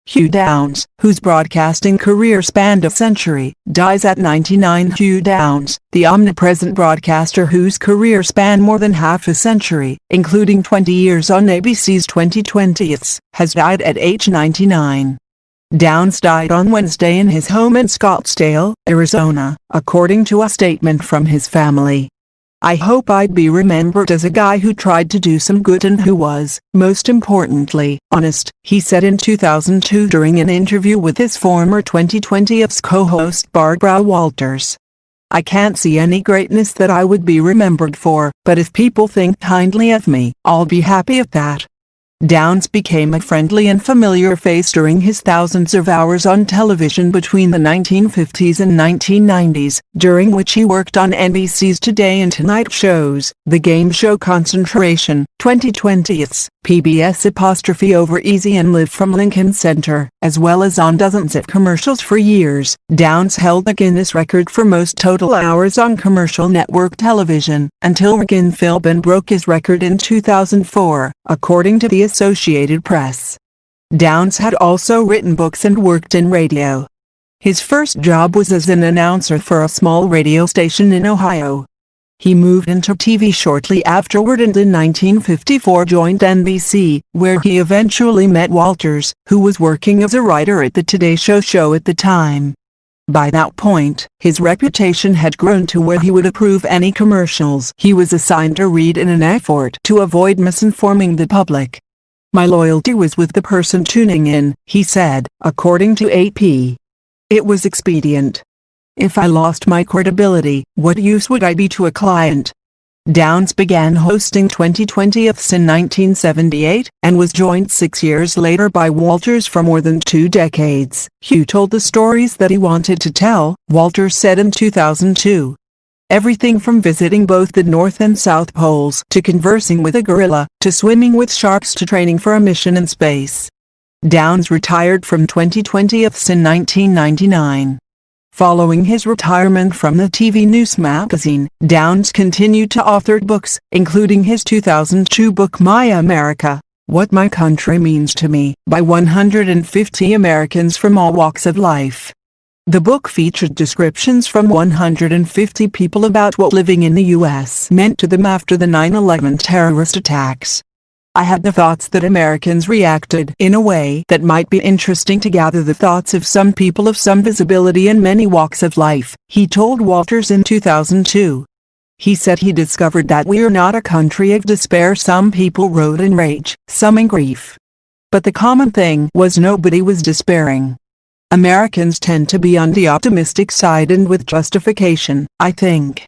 Hugh Downs, whose broadcasting career spanned a century, dies at 99. Hugh Downs, the omnipresent broadcaster whose career spanned more than half a century, including 20 years on ABC's 2020s, has died at age 99. Downs died on Wednesday in his home in Scottsdale, Arizona, according to a statement from his family. "I hope I'd be remembered as a guy who tried to do some good and who was, most importantly, honest," he said in 2002 during an interview with his former 2020's co-host Barbara Walters. "I can't see any greatness that I would be remembered for, but if people think kindly of me, I'll be happy at that." Downs became a friendly and familiar face during his thousands of hours on television between the 1950s and 1990s, during which he worked on NBC's Today and Tonight shows, the game show Concentration, 2020's, PBS''Easy and Live from Lincoln Center, as well as on dozens of commercials for years. Downs held the Guinness record for most total hours on commercial network television, until Regan Philbin broke his record in 2004, according to the Associated Press. Downs had also written books and worked in radio. His first job was as an announcer for a small radio station in Ohio. He moved into TV shortly afterward and in 1954 joined NBC, where he eventually met Walters, who was working as a writer at the Today show at the time. By that point, his reputation had grown to where he would approve any commercials he was assigned to read in an effort to avoid misinforming the public. "My loyalty was with the person tuning in," he said, according to AP. "It was expedient. If I lost my credibility, what use would I be to a client?" Downs began hosting 2020's in 1978, and was joined 6 years later by Walters for more than 2 decades. Hugh told the stories that he wanted to tell, Walters said in 2002. "Everything from visiting both the North and South Poles to conversing with a gorilla, to swimming with sharks to training for a mission in space." Downs retired from 2020's in 1999. Following his retirement from the TV news magazine, Downs continued to author books, including his 2002 book My America, What My Country Means to Me, by 150 Americans from all walks of life. The book featured descriptions from 150 people about what living in the U.S. meant to them after the 9/11 terrorist attacks. "I had the thoughts that Americans reacted in a way that might be interesting to gather the thoughts of some people of some visibility in many walks of life," he told Walters in 2002. He said he discovered that we're not a country of despair. Some people wrote in rage, some in grief. But the common thing was nobody was despairing. Americans tend to be on the optimistic side and with justification, I think.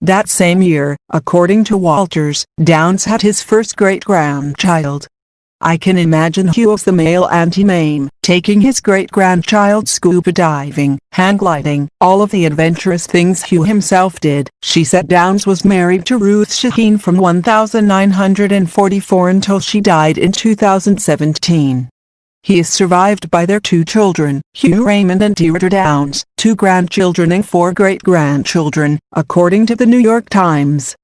That same year, according to Walters, Downs had his first great-grandchild. "I can imagine Hugh as the male Auntie Mame, taking his great-grandchild scuba diving, hang gliding, all of the adventurous things Hugh himself did," she said. Downs was married to Ruth Shaheen from 1944 until she died in 2017. He is survived by their 2 children, Hugh, Raymond and Deirdre Downs, 2 grandchildren and 4 great-grandchildren, according to the New York Times.